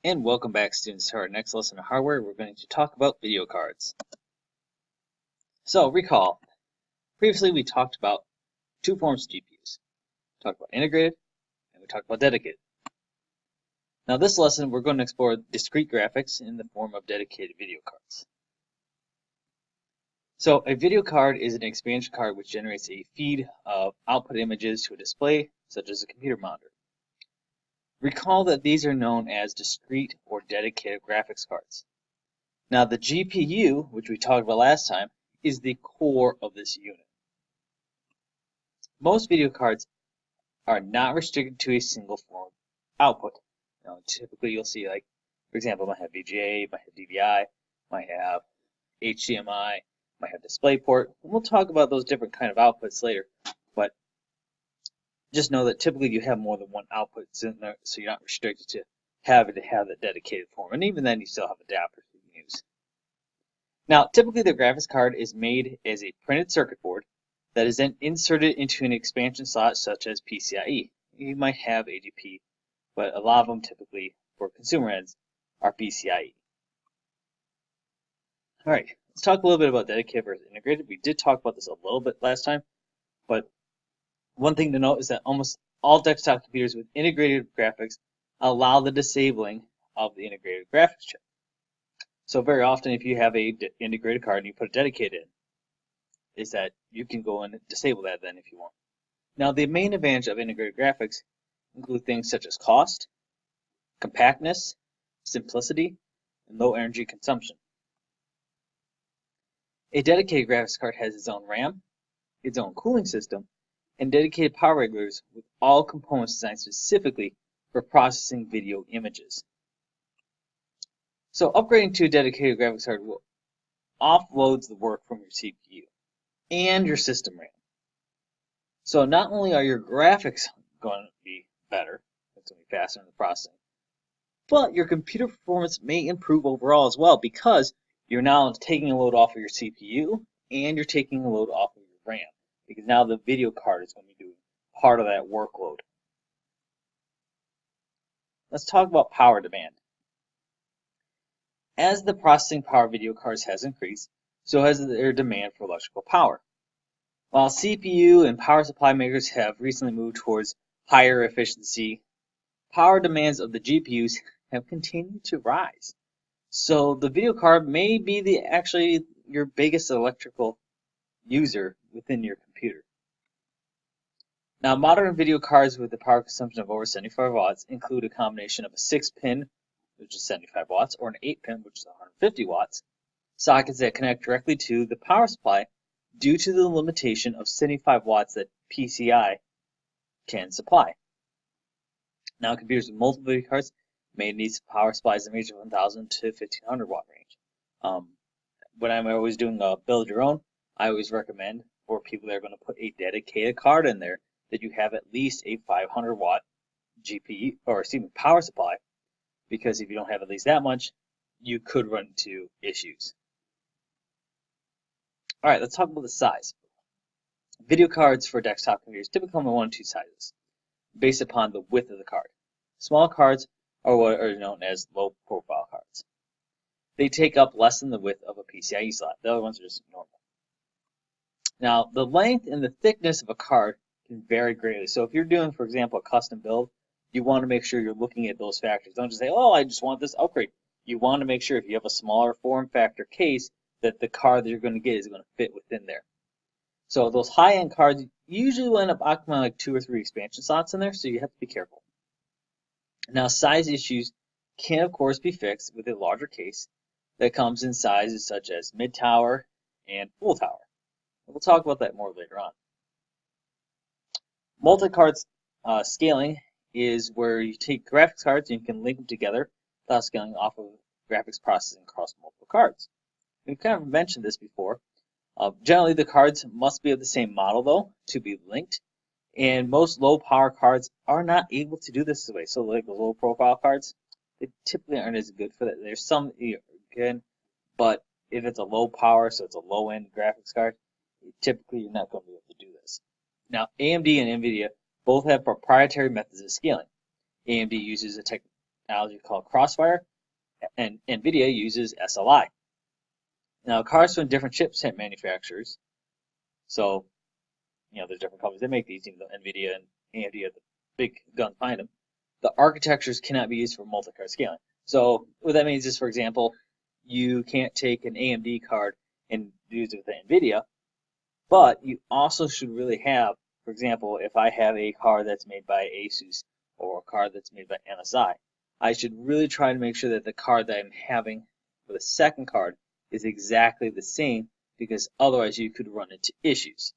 And welcome back, students, to our next lesson of hardware. We're going to talk about video cards. So recall, previously we talked about two forms of GPUs. We talked about integrated and we talked about dedicated. Now this lesson we're going to explore discrete graphics in the form of dedicated video cards. So a video card is an expansion card which generates a feed of output images to a display, such as a computer monitor. Recall that these are known as discrete or dedicated graphics cards. Now the GPU, which we talked about last time, is the core of this unit. Most video cards are not restricted to a single form of output. Now, typically you'll see, like, for example, might have VGA, might have DVI, might have HDMI, might have DisplayPort. And we'll talk about those different kind of outputs later, but just know that typically you have more than one output in there, so you're not restricted to have that dedicated form. And even then, you still have adapters you can use. Now, typically the graphics card is made as a printed circuit board that is then inserted into an expansion slot such as PCIe. You might have AGP, but a lot of them typically for consumer ends are PCIe. All right, let's talk a little bit about dedicated versus integrated. We did talk about this a little bit last time, but one thing to note is that almost all desktop computers with integrated graphics allow the disabling of the integrated graphics chip. So very often if you have a integrated card and you put a dedicated in, is that you can go and disable that then if you want. Now the main advantage of integrated graphics include things such as cost, compactness, simplicity, and low energy consumption. A dedicated graphics card has its own RAM, its own cooling system, and dedicated power regulators with all components designed specifically for processing video images. So upgrading to a dedicated graphics card will offloads the work from your CPU and your system RAM. So not only are your graphics going to be better, it's going to be faster in the processing, but your computer performance may improve overall as well because you're now taking a load off of your CPU and you're taking a load off of your RAM because now the video card is going to be doing part of that workload. Let's talk about power demand. As the processing power of video cards has increased, so has their demand for electrical power. While CPU and power supply makers have recently moved towards higher efficiency, power demands of the GPUs have continued to rise. So the video card may be actually your biggest electrical user within your computer. Now modern video cards with a power consumption of over 75 watts include a combination of a 6-pin, which is 75 watts, or an 8-pin, which is 150 watts, sockets that connect directly to the power supply due to the limitation of 75 watts that PCI can supply. Now computers with multiple video cards may need power supplies in the range of 1,000 to 1,500 watt range. When I'm always doing a build your own, I always recommend for people that are going to put a dedicated card in there that you have at least a 500 watt GPU or power supply, because if you don't have at least that much, you could run into issues. All right, let's talk about the size. Video cards for desktop computers typically come in one of two sizes, based upon the width of the card. Small cards are what are known as low-profile cards. They take up less than the width of a PCIe slot. The other ones are just normal. Now, the length and the thickness of a card can vary greatly. So if you're doing, for example, a custom build, you want to make sure you're looking at those factors. Don't just say, oh, I just want this upgrade. You want to make sure if you have a smaller form factor case that the card that you're going to get is going to fit within there. So those high-end cards usually will end up occupying like 2 or 3 expansion slots in there, so you have to be careful. Now, size issues can, of course, be fixed with a larger case that comes in sizes such as mid-tower and full tower. We'll talk about that more later on. Multi-card scaling is where you take graphics cards and you can link them together without scaling off of graphics processing across multiple cards. We've kind of mentioned this before. Generally, the cards must be of the same model, though, to be linked. And most low-power cards are not able to do this way. So, like the low-profile cards, they typically aren't as good for that. There's some good, but if it's a low power, so it's a low-end graphics card, typically you're not going to be able to do this. Now, AMD and NVIDIA both have proprietary methods of scaling. AMD uses a technology called Crossfire, and NVIDIA uses SLI. Now, cars from different chipset manufacturers, so there's different companies that make these, even though NVIDIA and AMD are the big guns behind them. The architectures cannot be used for multi-card scaling. So what that means is, for example, you can't take an AMD card and use it with NVIDIA, but you also should really have, for example, if I have a card that's made by Asus or a card that's made by MSI, I should really try to make sure that the card that I'm having for the second card is exactly the same, because otherwise you could run into issues.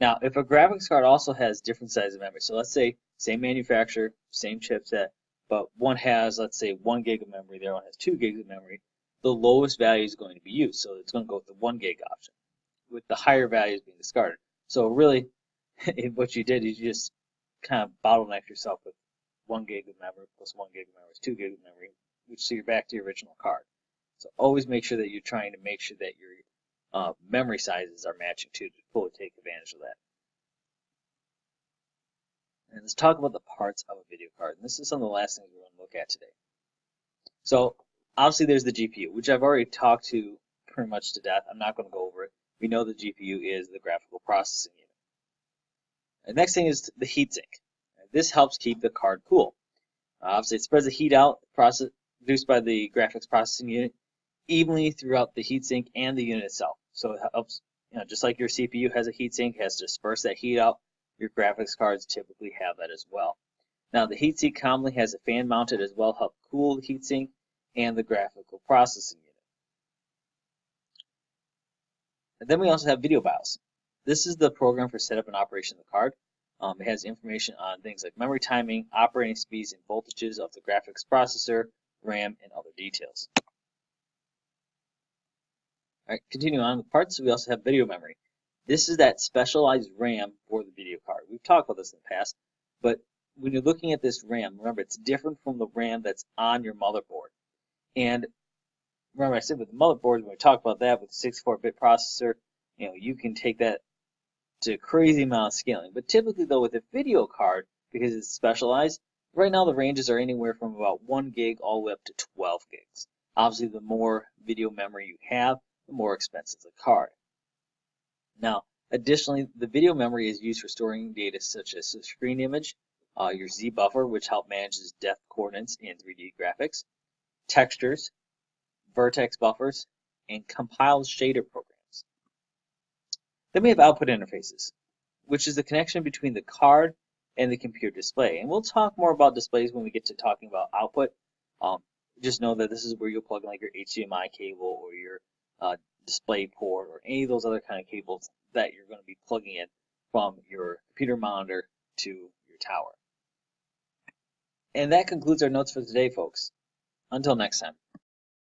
Now, if a graphics card also has different sizes of memory, so let's say same manufacturer, same chipset, but one has, let's say, 1 gig of memory, the other one has 2 gigs of memory, the lowest value is going to be used. So it's going to go with the 1 gig option, with the higher values being discarded. So really, what you did is you just kind of bottlenecked yourself with 1 gig of memory plus 1 gig of memory is 2 gigs of memory, so you're back to your original card. So always make sure that you're trying to make sure that your memory sizes are matching to fully take advantage of that. And let's talk about the parts of a video card. And this is some of the last things we're going to look at today. So obviously there's the GPU, which I've already talked to pretty much to death. I'm not going to go over it. We know the GPU is the graphical processing unit. The next thing is the heatsink. This helps keep the card cool. Obviously it spreads the heat out produced by the graphics processing unit evenly throughout the heatsink and the unit itself. So it helps, just like your CPU has a heatsink, has to disperse that heat out, your graphics cards typically have that as well. Now the heatsink commonly has a fan mounted as well, help cool the heatsink and the graphical processing unit. And then we also have Video BIOS. This is the program for setup and operation of the card. It has information on things like memory timing, operating speeds, and voltages of the graphics processor, RAM, and other details. All right, continuing on with parts, we also have video memory. This is that specialized RAM for the video card. We've talked about this in the past, but when you're looking at this RAM, remember it's different from the RAM that's on your motherboard. And remember I said with the motherboard, when we talked about that with the 64-bit processor, you can take that to a crazy amount of scaling. But typically though with a video card, because it's specialized, right now the ranges are anywhere from about 1 gig all the way up to 12 gigs. Obviously the more video memory you have, the more expensive the card. Now, additionally, the video memory is used for storing data such as a screen image, your Z buffer, which helps manage depth coordinates in 3D graphics, textures, vertex buffers, and compiled shader programs. Then we have output interfaces, which is the connection between the card and the computer display. And we'll talk more about displays when we get to talking about output. Just know that this is where you'll plug in like your HDMI cable or your display port or any of those other kind of cables that you're going to be plugging in from your computer monitor to your tower. And that concludes our notes for today, folks. Until next time.